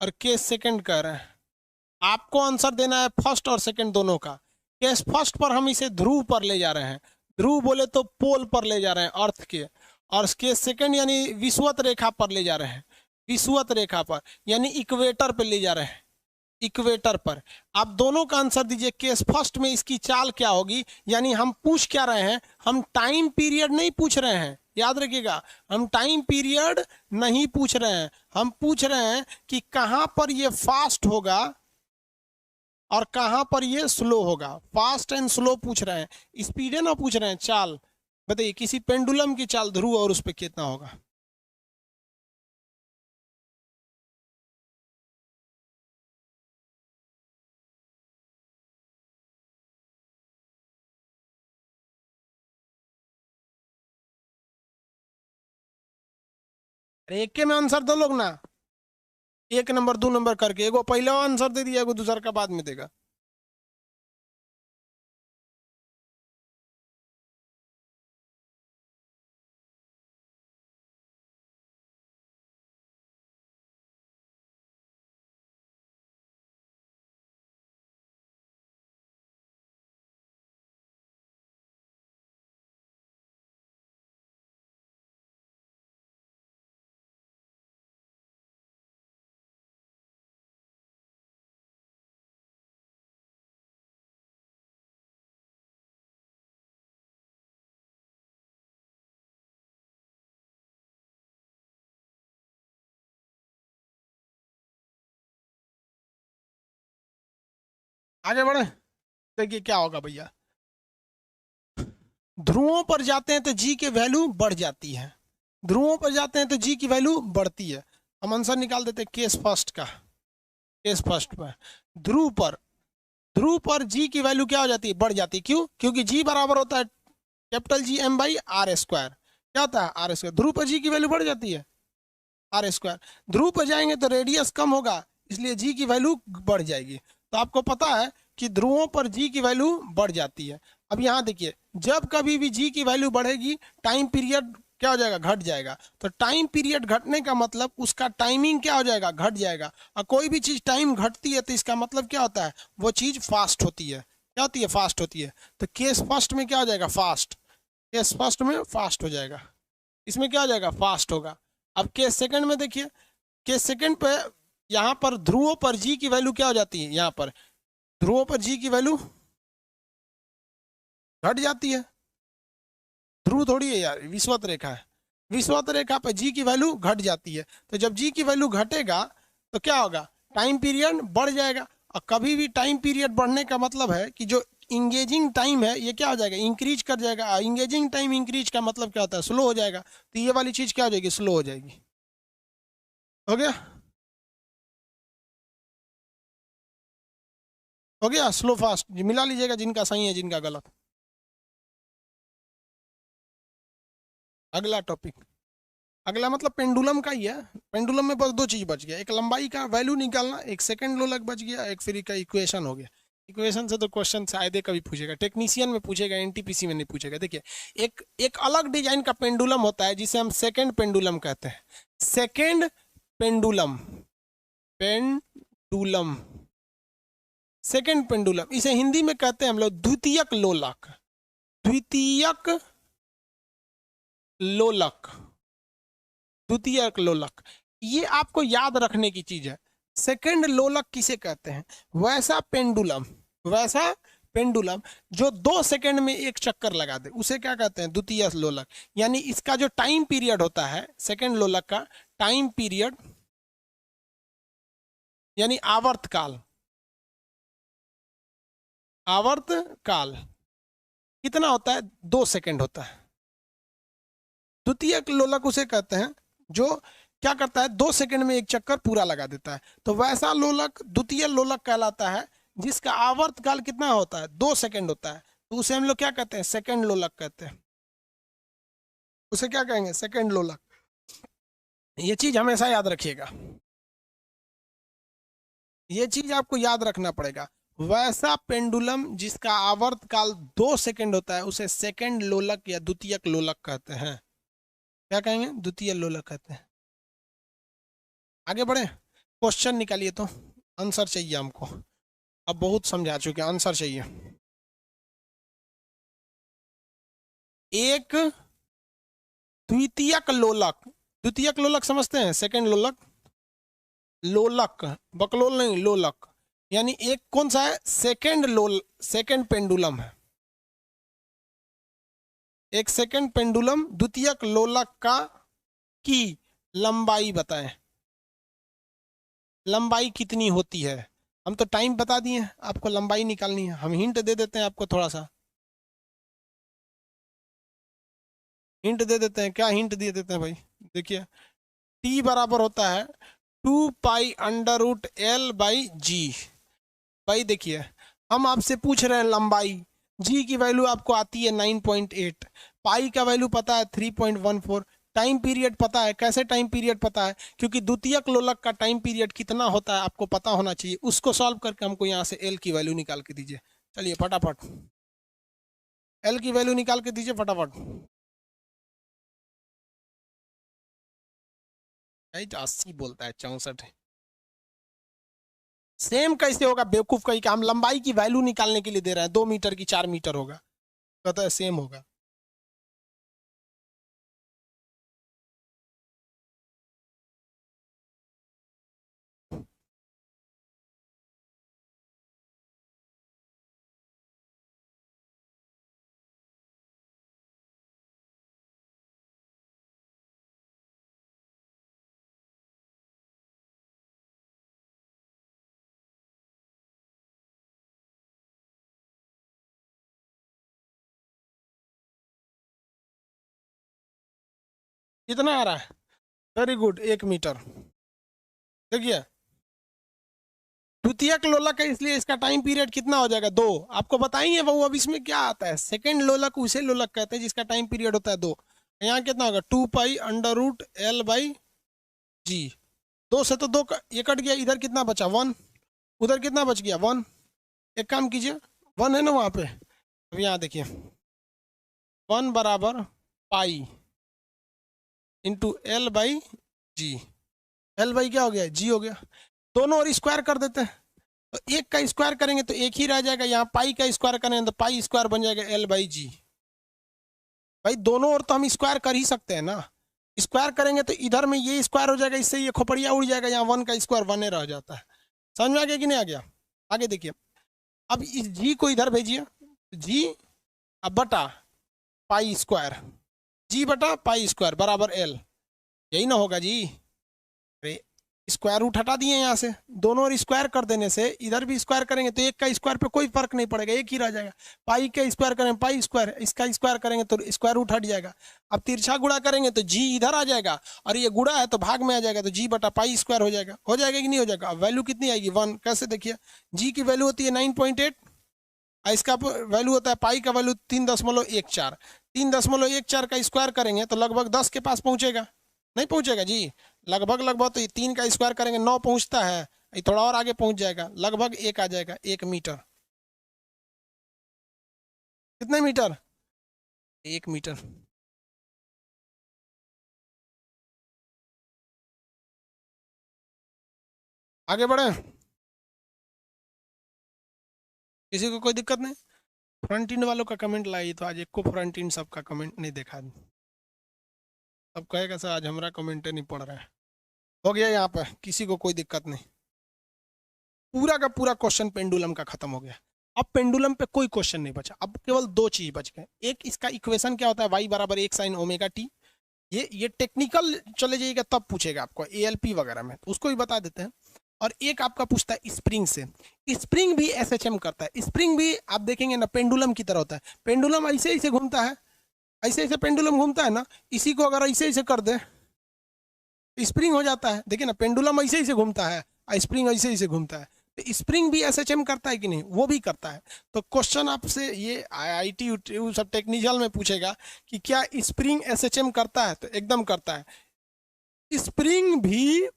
A: और केस सेकंड कह रहे हैं, आपको आंसर देना है फर्स्ट और सेकंड दोनों का। केस फर्स्ट पर हम इसे ध्रुव पर ले जा रहे हैं, ध्रुव बोले तो पोल पर ले जा रहे हैं अर्थ के, और केस सेकंड यानी विषुवत रेखा पर ले जा रहे हैं, विषुवत रेखा पर यानी इक्वेटर पर ले जा रहे हैं, इक्वेटर पर। आप दोनों का आंसर दीजिए। केस फर्स्ट में इसकी चाल क्या होगी, यानी हम पूछ क्या रहे हैं, हम टाइम पीरियड नहीं पूछ रहे हैं, याद रखिएगा, हम टाइम पीरियड नहीं पूछ रहे हैं, हम पूछ रहे हैं कि कहां पर ये फास्ट होगा और कहां पर ये स्लो होगा। फास्ट एंड स्लो पूछ रहे हैं, स्पीड ना पूछ रहे हैं, चाल बताइए। किसी पेंडुलम की चाल ध्रुव और उस पर कितना होगा। अरे एक के में आंसर दो लोग ना, 1 नंबर 2 नंबर करके, एगो पहले आंसर दे दिया, एगो दूसरा का बाद में देगा। आगे बढ़े, देखिए क्या होगा भैया। ध्रुवों पर जाते हैं तो जी की वैल्यू बढ़ जाती है, ध्रुवों पर जाते हैं तो जी की वैल्यू बढ़ती है। हम आंसर निकाल देते हैं केस फर्स्ट का। केस फर्स्ट पर ध्रुव पर, ध्रुव पर जी की वैल्यू क्या हो जाती है, बढ़ जाती है। क्यों? क्योंकि जी बराबर होता है capital G M by R square. क्या होता है? Are square. ध्रुव पर जी की वैल्यू बढ़ जाती है, आर स्क्वायर। ध्रुव पर जाएंगे तो रेडियस कम होगा, इसलिए जी की वैल्यू बढ़ जाएगी। तो आपको पता है कि ध्रुवों पर जी की वैल्यू बढ़ जाती है। अब यहाँ देखिए, जब कभी भी जी की वैल्यू बढ़ेगी, टाइम पीरियड क्या हो जाएगा, घट जाएगा। तो टाइम पीरियड घटने का मतलब उसका टाइमिंग क्या हो जाएगा, घट जाएगा। और कोई भी चीज टाइम घटती है तो इसका मतलब क्या होता है, वो चीज फास्ट होती है। क्या होती है? फास्ट होती है। तो केस फर्स्ट में क्या हो जाएगा, फास्ट। केस फर्स्ट में फास्ट हो जाएगा, इसमें क्या हो जाएगा, फास्ट होगा। अब केस सेकंड में देखिए, केस सेकंड पे यहाँ पर ध्रुवों पर जी की वैल्यू क्या हो जाती है, यहाँ पर ध्रुवों पर जी की वैल्यू घट जाती है। ध्रुव थोड़ी है यार, विषुवत रेखा है। विषुवत रेखा पर जी की वैल्यू घट जाती है। तो जब जी की वैल्यू घटेगा तो क्या होगा, टाइम पीरियड बढ़ जाएगा। और कभी भी टाइम पीरियड बढ़ने का मतलब है कि जो इंगेजिंग टाइम है ये क्या हो जाएगा, इंक्रीज कर जाएगा। इंगेजिंग टाइम इंक्रीज का मतलब क्या होता है, स्लो हो जाएगा। तो ये वाली चीज क्या हो जाएगी, स्लो हो जाएगी। हो गया? हो गया स्लो फास्ट, मिला लीजिएगा जिनका सही है जिनका गलत। अगला टॉपिक, अगला मतलब पेंडुलम का ही है। पेंडुलम में बस दो चीज बच गया, एक लंबाई का वैल्यू निकालना, एक सेकंड लोलक बच गया, एक फ्री का इक्वेशन हो गया। इक्वेशन से तो क्वेश्चन शायद कभी पूछेगा, टेक्नीशियन में पूछेगा, एनटीपीसी में नहीं पूछेगा। देखिए, एक एक अलग डिजाइन का पेंडुलम होता है जिसे हम सेकंड पेंडुलम कहते हैं। Second pendulum, pendulum, second pendulum, इसे हिंदी में कहते हैं हम लोग द्वितीयक लोलक। द्वितीयक लोलक, द्वितीयक लोलक, ये आपको याद रखने की चीज है। सेकंड लोलक किसे कहते हैं? वैसा पेंडुलम, वैसा पेंडुलम जो 2 सेकंड में एक चक्कर लगा दे उसे क्या कहते हैं, द्वितीय लोलक। यानी इसका जो टाइम पीरियड होता है सेकंड लोलक का, टाइम पीरियड यानी आवर्त काल, आवर्त काल कितना होता है, 2 सेकंड होता है। द्वितीय लोलक उसे कहते हैं जो क्या करता है, 2 सेकंड में एक चक्कर पूरा लगा देता है। तो वैसा लोलक द्वितीय लोलक कहलाता है जिसका आवर्त काल कितना होता है, 2 सेकंड होता है। तो उसे हम लोग क्या कहते हैं, सेकंड लोलक कहते हैं। उसे क्या कहेंगे, सेकंड लोलक। ये चीज हमेशा याद रखिएगा, ये चीज आपको याद रखना पड़ेगा। वैसा पेंडुलम जिसका आवर्त काल 2 सेकंड होता है उसे सेकंड लोलक या द्वितीयक लोलक कहते हैं। क्या कहेंगे, द्वितीय लोलक कहते हैं। आगे बढ़े, क्वेश्चन निकालिए तो, आंसर चाहिए हमको। अब बहुत समझा चुके हैं, आंसर चाहिए। एक द्वितीयक लोलक, द्वितीयक लोलक समझते हैं, सेकंड लोलक, लोलक बकलोल नहीं, लोलक। यानी एक कौन सा है, सेकंड लोल, सेकंड पेंडुलम है। एक सेकंड पेंडुलम द्वितीयक लोलक का की लंबाई बताएं, लंबाई कितनी होती है। हम तो टाइम बता दिए, आपको लंबाई निकालनी है। हम हिंट दे देते हैं आपको थोड़ा सा, हिंट दे देते हैं। क्या हिंट दे देते हैं भाई, देखिए, टी बराबर होता है 2 pi under root L by G. भाई देखिए, हम आपसे पूछ रहे हैं लंबाई, जी की वैल्यू आपको आती है 9.8, पाई का वैल्यू पता है 3.14, टाइम पीरियड पता है। कैसे टाइम पीरियड पता है, क्योंकि द्वितीयक लोलक का टाइम पीरियड कितना होता है आपको पता होना चाहिए। उसको सॉल्व करके हमको यहाँ से एल की वैल्यू निकाल के दीजिए। चलिए फटाफट एल की वैल्यू निकाल के दीजिए फटाफट। 80 बोलता है, 64। सेम कैसे होगा बेवकूफ, कहीं का हम लंबाई की वैल्यू निकालने के लिए दे रहे हैं, 2 मीटर की 4 मीटर होगा, कहता है सेम होगा। कितना आ रहा है? Very good, 1 metre. देखिए द्वितीयक लोलक है, इसलिए इसका टाइम पीरियड कितना हो जाएगा? 2। आपको बताएंगे वो। अब इसमें क्या आता है, सेकंड लोलक उसे लोलक कहते हैं जिसका टाइम पीरियड होता है 2। यहाँ कितना होगा? 2 पाई अंडर रूट L/G। 2 से तो 2 ये कट गया, इधर कितना बचा? 1। उधर कितना बच गया? 1। एक काम कीजिए, 1 है ना वहाँ पे, अब यहाँ देखिए 1 बराबर पाई इंटू L/G। L/G क्या हो गया? G हो गया। दोनों और स्क्वायर कर देते हैं, तो एक का स्क्वायर करेंगे तो एक ही रह जाएगा, यहाँ पाई का स्क्वायर करेंगे तो पाई स्क्वायर बन जाएगा L/G। भाई दोनों ओर तो हम स्क्वायर कर ही सकते हैं ना। स्क्वायर करेंगे तो इधर में ये स्क्वायर हो जाएगा, इससे ये खोपड़िया उड़ जाएगा, यहाँ 1 का स्क्वायर 1 रह जाता है। समझ में आ गया कि नहीं आ गया? आगे देखिए, अब इस G को इधर भेजिए, G अब बटा पाई स्क्वायर, G बटा पाई स्क्वायर बराबर L। यही ना होगा जी? अरे स्क्वायर रूट हटा दिए यहाँ से, दोनों ओर स्क्वायर कर देने से इधर भी स्क्वायर करेंगे तो एक का स्क्वायर पे कोई फर्क नहीं पड़ेगा, एक ही रह जाएगा। पाई का स्क्वायर करेंगे पाई स्क्वायर, इसका स्क्वायर करेंगे तो स्क्वायर रूट हट जाएगा। अब तिरछा गुणा करेंगे तो जी इधर आ जाएगा, और ये गुणा है तो भाग में आ जाएगा, तो जी बटा पाई स्क्वायर हो जाएगा। हो जाएगा कि नहीं हो जाएगा? अब वैल्यू कितनी आएगी? 1। कैसे? देखिए जी की वैल्यू होती है 9.8, इसका वैल्यू होता है पाई का वैल्यू 3.14। 3.14 का स्क्वायर करेंगे तो लगभग 10 के पास पहुंचेगा, नहीं पहुंचेगा जी? लगभग लगभग तो 3 का स्क्वायर करेंगे 9 पहुंचता है, ये थोड़ा और आगे पहुंच जाएगा, लगभग 1 आ जाएगा। 1 मीटर। कितने मीटर? 1 मीटर। आगे बढ़े, किसी को कोई दिक्कत नहीं? फ्रंट इंड वालों का कमेंट लाइए, तो आज एक को फ्रंट इंड सबका कमेंट नहीं देखा। अब कहेगा सर आज हमारा कमेंट नहीं पड़ रहा है। हो गया यहाँ पर, किसी को कोई दिक्कत नहीं? पूरा का पूरा क्वेश्चन पेंडुलम का खत्म हो गया। अब पेंडुलम पे कोई क्वेश्चन नहीं बचा, अब केवल 2 चीज बच गए। एक इसका इक्वेशन क्या होता है, y बराबर 1 sin ओमेगा टी। ये टेक्निकल चले जाइएगा तब पूछेगा आपको ALP वगैरह में, तो उसको भी बता देते हैं। और एक आपका पूछता है स्प्रिंग से। स्प्रिंग भी SHM करता है। स्प्रिंग भी आप देखेंगे ना पेंडुलम की तरह होता है। पेंडुलम ऐसे ऐसे घूमता है, ऐसे ऐसे पेंडुलम घूमता है ना, इसी को अगर ऐसे ऐसे कर दे स्प्रिंग हो जाता है। देखिए ना पेंडुलम ऐसे ऐसे घूमता है, स्प्रिंग ऐसे ऐसे घूमता है। तो स्प्रिंग भी SHM करता है कि नहीं? वो भी करता है। तो क्वेश्चन आपसे ये IIT सब टेक्निकल में पूछेगा कि क्या स्प्रिंग SHM करता है? तो एकदम करता है। स्प्रिंग भी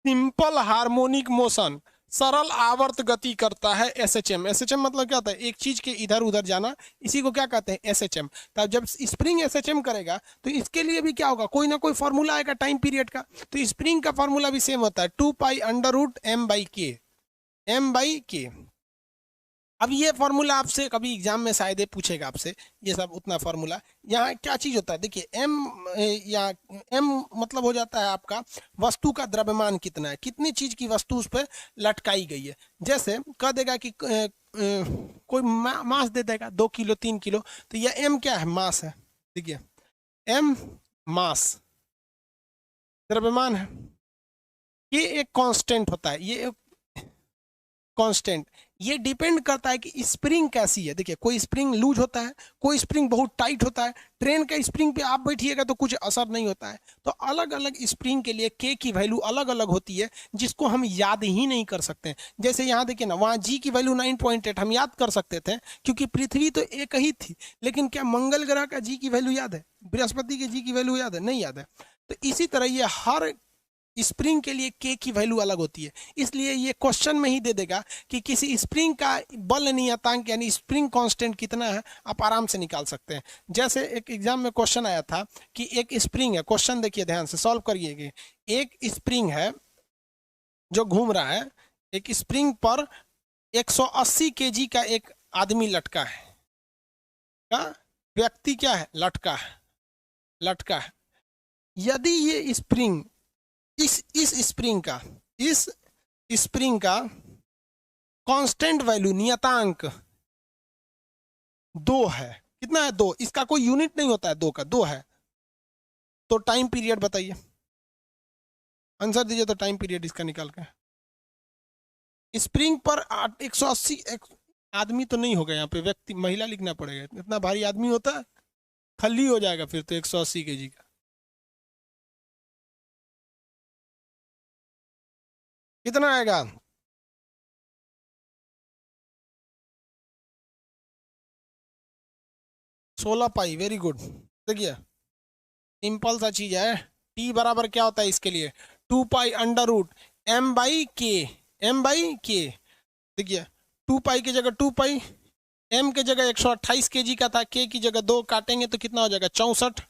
A: सिंपल हार्मोनिक मोशन, सरल आवर्त गति करता है SHM। SHM मतलब क्या होता है? एक चीज के इधर उधर जाना, इसी को क्या कहते हैं? SHM। तब जब स्प्रिंग SHM करेगा तो इसके लिए भी क्या होगा? कोई ना कोई फॉर्मूला आएगा टाइम पीरियड का। तो स्प्रिंग का फॉर्मूला भी सेम होता है, 2 pi under root M/K। M/K। अब ये फॉर्मूला आपसे कभी एग्जाम में शायद पूछेगा आपसे, ये सब उतना फॉर्मूला। यहाँ क्या चीज होता है? देखिए M या M मतलब हो जाता है आपका वस्तु का द्रव्यमान कितना है, कितनी चीज की वस्तु उस पर लटकाई गई है। जैसे कह देगा कि कोई मास दे देगा 2 किलो 3 किलो, तो यह M क्या है? मास है। देखिए M मास द्रव्यमान है, ये एक कांस्टेंट होता है, ये कांस्टेंट। ये डिपेंड करता है कि स्प्रिंग कैसी है। देखिए कोई स्प्रिंग लूज होता है, कोई स्प्रिंग बहुत टाइट होता है। ट्रेन के स्प्रिंग पे आप बैठिएगा तो कुछ असर नहीं होता है। तो अलग अलग स्प्रिंग के लिए K की वैल्यू अलग अलग होती है, जिसको हम याद ही नहीं कर सकते। जैसे यहाँ देखिए ना, वहाँ G की वैल्यू 9.8 हम याद कर सकते थे क्योंकि पृथ्वी तो एक ही थी। लेकिन क्या मंगल ग्रह का G की वैल्यू याद है? बृहस्पति के G की वैल्यू याद है? नहीं याद है। तो इसी तरह ये हर स्प्रिंग के लिए K की वैल्यू अलग होती है। इसलिए ये क्वेश्चन में ही दे देगा कि किसी स्प्रिंग का बल नियतांक यानी स्प्रिंग कांस्टेंट कितना है, आप आराम से निकाल सकते हैं। जैसे एक एग्जाम में क्वेश्चन आया था कि एक स्प्रिंग है, क्वेश्चन देखिए ध्यान से सॉल्व करिए। एक स्प्रिंग है जो घूम रहा है, एक स्प्रिंग पर 180 kg का एक आदमी लटका है, का व्यक्ति क्या है? लटका है, लटका है। यदि ये स्प्रिंग इस स्प्रिंग का कांस्टेंट वैल्यू नियतांक 2 है, कितना है? 2। इसका कोई यूनिट नहीं होता है 2 का, 2 है। तो टाइम पीरियड बताइए, आंसर दीजिए। तो टाइम पीरियड इसका निकाल के, स्प्रिंग पर 180 आदमी तो नहीं होगा यहाँ पे, व्यक्ति महिला लिखना पड़ेगा। इतना भारी आदमी होता है, खली हो जाएगा फिर तो 180 kg का। कितना आएगा? 16 पाई। Very good. देखिए सिंपल सा चीज है। टी बराबर क्या होता है इसके लिए? 2 pi under root M by K. M by K. देखिए 2 पाई की जगह 2 पाई, एम की जगह 128 केजी का था, के की जगह 2 काटेंगे तो कितना हो जाएगा? 64।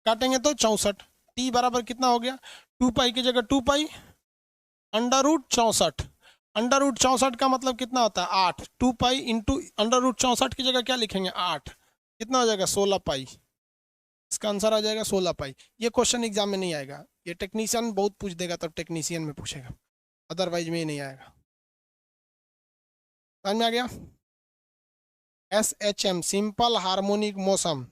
A: काटेंगे तो 64। टी बराबर कितना हो गया? 2 पाई की जगह 2 pi under root 64। Under root 64 का मतलब कितना होता है? 8। 2 पाई इंटू अंडर रूट 64 की जगह क्या लिखेंगे? 8। कितना हो जाएगा? 16 पाई। इसका आंसर आ जाएगा 16 पाई। ये क्वेश्चन एग्जाम में नहीं आएगा, ये टेक्नीशियन बहुत पूछ देगा, तब टेक्नीशियन में पूछेगा, अदरवाइज में ही नहीं आएगा। समझ में आ गया? SHM simple harmonic motion.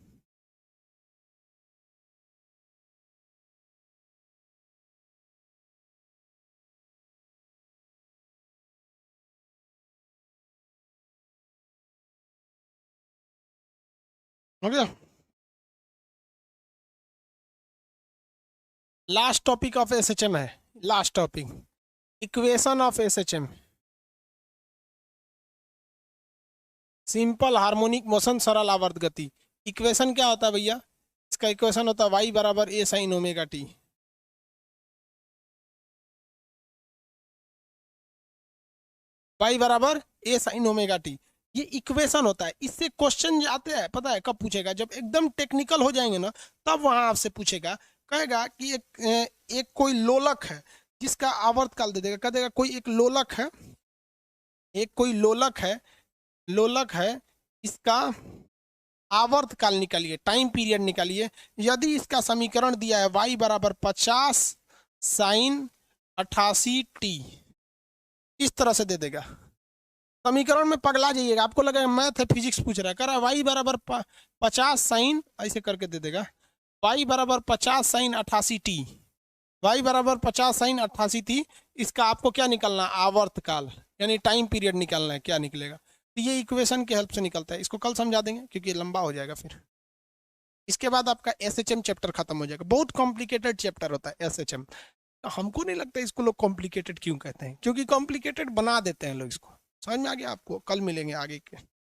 A: हो गया? लास्ट टॉपिक ऑफ SHM है, last topic equation of SHM। Simple harmonic motion, सरल आवर्त गति। इक्वेशन क्या होता है भैया? इसका इक्वेशन होता है y बराबर a sin omega T. y बराबर a sin ओमेगा टी, ये इक्वेशन होता है। इससे क्वेश्चन आते हैं, पता है कब पूछेगा? जब एकदम टेक्निकल हो जाएंगे ना, तब वहां आपसे पूछेगा। कहेगा कि एक कोई लोलक है जिसका आवर्तकाल दे देगा, कह देगा कोई एक लोलक है, एक कोई लोलक है, लोलक है, इसका आवर्तकाल निकालिए, टाइम पीरियड निकालिए। यदि इसका समीकरण दिया है y बराबर 50 साइन 88 टी, इस तरह से दे देगा। समीकरण में पगला जाइएगा, आपको लगेगा मैथ है, फिजिक्स पूछ रहा है। कह रहा है वाई बराबर 50 साइन, ऐसे करके दे देगा, वाई बराबर 50 साइन 88 टी, वाई बराबर 50 साइन 88 टी। इसका आपको क्या निकालना? आवर्तकाल, यानी टाइम पीरियड निकालना है। क्या निकलेगा? तो ये इक्वेशन की हेल्प से निकलता है। इसको कल समझा देंगे क्योंकि लंबा हो जाएगा फिर। इसके बाद आपका SHM चैप्टर खत्म हो जाएगा। बहुत कॉम्प्लिकेटेड चैप्टर होता है SHM। हमको नहीं लगता इसको लोग कॉम्प्लिकेटेड क्यों कहते हैं, क्योंकि कॉम्प्लिकेटेड बना देते हैं लोग इसको। समझ में आ गया आपको? कल मिलेंगे आगे के।